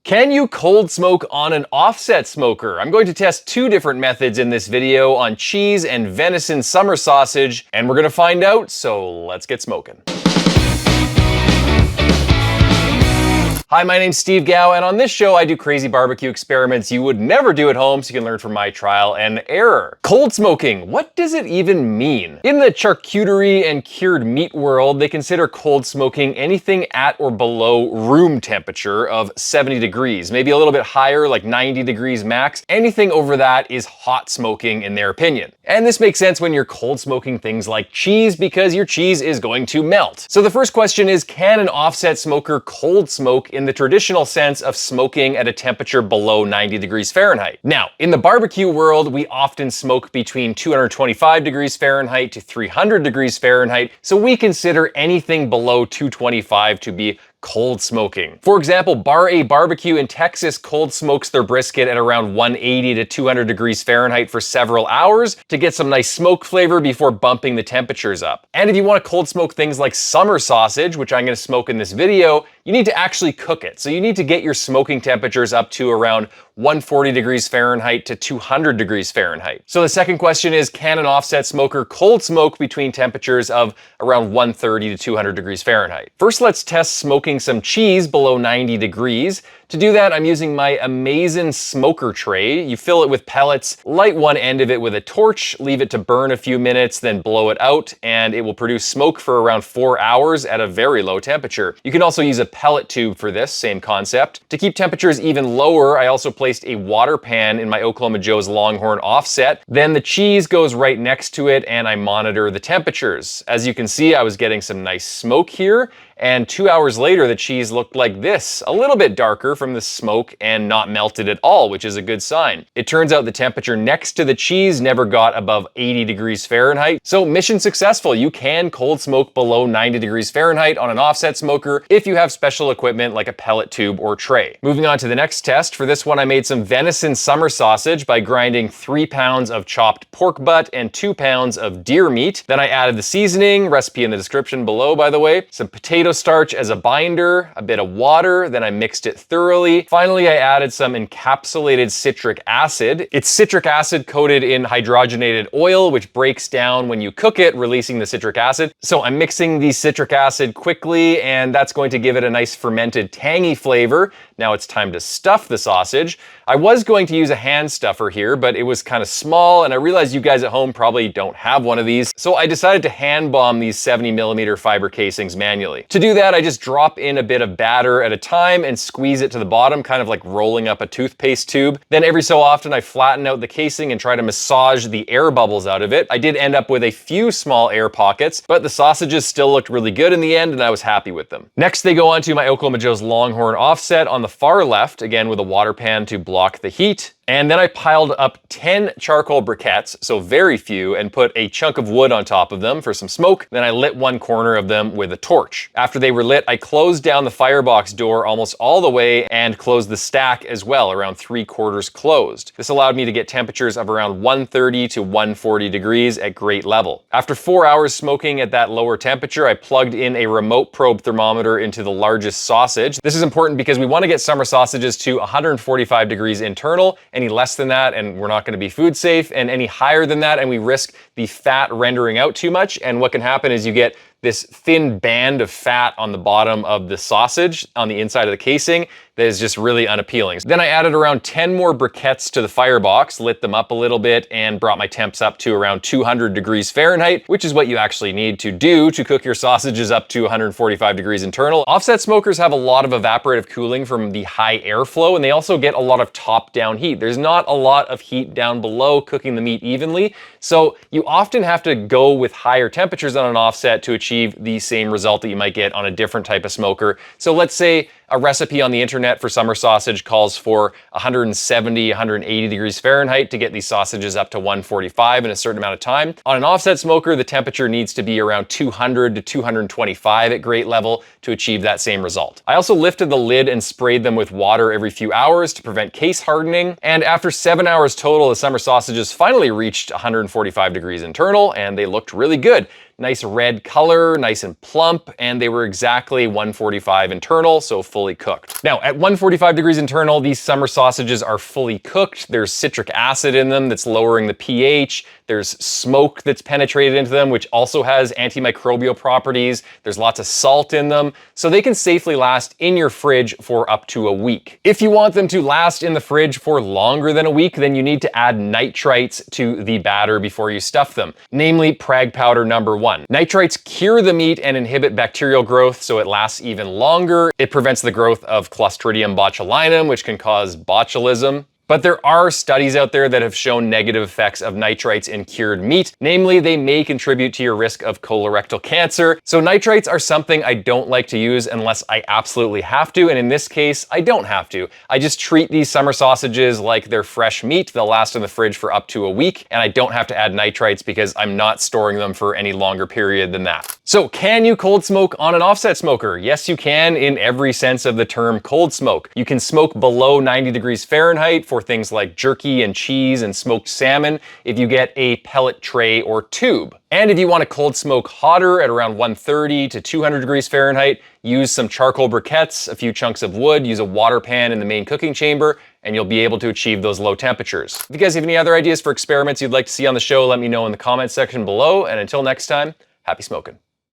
Can you cold smoke on an offset smoker? I'm going to test two different methods in this video on cheese and venison summer sausage, and we're gonna find out, so let's get smoking. Hi, my name's Steve Gao, and on this show I do crazy barbecue experiments you would never do at home, so you can learn from my trial and error. Cold smoking, what does it even mean? In the charcuterie and cured meat world, they consider cold smoking anything at or below room temperature of 70 degrees, maybe a little bit higher, like 90 degrees max. Anything over that is hot smoking in their opinion. And this makes sense when you're cold smoking things like cheese, because your cheese is going to melt. So the first question is, can an offset smoker cold smoke in the traditional sense of smoking at a temperature below 90 degrees Fahrenheit? Now, in the barbecue world, we often smoke between 225 degrees Fahrenheit to 300 degrees Fahrenheit, so we consider anything below 225 to be cold smoking. For example, Bar A Barbecue in Texas cold smokes their brisket at around 180 to 200 degrees Fahrenheit for several hours to get some nice smoke flavor before bumping the temperatures up. And if you want to cold smoke things like summer sausage, which I'm going to smoke in this video, you need to actually cook it. So you need to get your smoking temperatures up to around 140 degrees Fahrenheit to 200 degrees Fahrenheit. So the second question is, can an offset smoker cold smoke between temperatures of around 130 to 200 degrees Fahrenheit? First, let's test smoking some cheese below 90 degrees. To do that, I'm using my Amazing smoker tray. You fill it with pellets, light one end of it with a torch, leave it to burn a few minutes, then blow it out, and it will produce smoke for around 4 hours at a very low temperature. You can also use a pellet tube for this, same concept. To keep temperatures even lower, I also placed a water pan in my Oklahoma Joe's Longhorn offset. Then the cheese goes right next to it, and I monitor the temperatures. As you can see, I was getting some nice smoke here, and 2 hours later, the cheese looked like this, a little bit darker from the smoke and not melted at all, which is a good sign. It turns out the temperature next to the cheese never got above 80 degrees Fahrenheit, so mission successful. You can cold smoke below 90 degrees Fahrenheit on an offset smoker if you have special equipment like a pellet tube or tray. Moving on to the next test. For this one, I made some venison summer sausage by grinding 3 pounds of chopped pork butt and 2 pounds of deer meat. Then I added the seasoning, recipe in the description below by the way, some potato starch as a binder, a bit of water, then I mixed it thoroughly. Finally, I added some encapsulated citric acid. It's citric acid coated in hydrogenated oil, which breaks down when you cook it, releasing the citric acid. So I'm mixing the citric acid quickly, and that's going to give it a nice fermented, tangy flavor. Now it's time to stuff the sausage. I was going to use a hand stuffer here, but it was kind of small, and I realized you guys at home probably don't have one of these, so I decided to hand bomb these 70mm fiber casings manually. To do that, I just drop in a bit of batter at a time and squeeze it to the bottom, kind of like rolling up a toothpaste tube. Then every so often I flatten out the casing and try to massage the air bubbles out of it. I did end up with a few small air pockets, but the sausages still looked really good in the end, and I was happy with them. Next, they go onto my Oklahoma Joe's Longhorn offset on the far left, again with a water pan to block the heat. And then I piled up 10 charcoal briquettes, so very few, and put a chunk of wood on top of them for some smoke. Then I lit one corner of them with a torch. After they were lit, I closed down the firebox door almost all the way and closed the stack as well, around 3/4 closed. This allowed me to get temperatures of around 130 to 140 degrees at great level. After 4 hours smoking at that lower temperature, I plugged in a remote probe thermometer into the largest sausage. This is important because we want to get summer sausages to 145 degrees internal. Any less than that and we're not going to be food safe, and any higher than that and we risk the fat rendering out too much, and what can happen is you get this thin band of fat on the bottom of the sausage on the inside of the casing that is just really unappealing. Then I added around 10 more briquettes to the firebox, lit them up a little bit, and brought my temps up to around 200 degrees Fahrenheit, which is what you actually need to do to cook your sausages up to 145 degrees internal. Offset smokers have a lot of evaporative cooling from the high airflow, and they also get a lot of top-down heat. There's not a lot of heat down below cooking the meat evenly, so you often have to go with higher temperatures on an offset to achieve the same result that you might get on a different type of smoker. So let's say a recipe on the internet for summer sausage calls for 170, 180 degrees Fahrenheit to get these sausages up to 145 in a certain amount of time. On an offset smoker, the temperature needs to be around 200 to 225 at great level to achieve that same result. I also lifted the lid and sprayed them with water every few hours to prevent case hardening. And after 7 hours total, the summer sausages finally reached 145 degrees internal, and they looked really good. Nice red color, nice and plump, and they were exactly 145 internal, so fully cooked. Now, at 145 degrees internal, these summer sausages are fully cooked. There's citric acid in them that's lowering the pH. There's smoke that's penetrated into them, which also has antimicrobial properties. There's lots of salt in them, so they can safely last in your fridge for up to a week. If you want them to last in the fridge for longer than a week, then you need to add nitrites to the batter before you stuff them, namely Prag powder number 1. Nitrites cure the meat and inhibit bacterial growth, so it lasts even longer. It prevents the growth of Clostridium botulinum, which can cause botulism. But there are studies out there that have shown negative effects of nitrites in cured meat. Namely, they may contribute to your risk of colorectal cancer. So nitrites are something I don't like to use unless I absolutely have to, and in this case, I don't have to. I just treat these summer sausages like they're fresh meat. They'll last in the fridge for up to a week, and I don't have to add nitrites because I'm not storing them for any longer period than that. So can you cold smoke on an offset smoker? Yes, you can, in every sense of the term cold smoke. You can smoke below 90 degrees Fahrenheit for things like jerky and cheese and smoked salmon if you get a pellet tray or tube. And if you want to cold smoke hotter at around 130 to 200 degrees Fahrenheit, use some charcoal briquettes, a few chunks of wood, use a water pan in the main cooking chamber, and you'll be able to achieve those low temperatures. If you guys have any other ideas for experiments you'd like to see on the show, let me know in the comments section below, and until next time, happy smoking.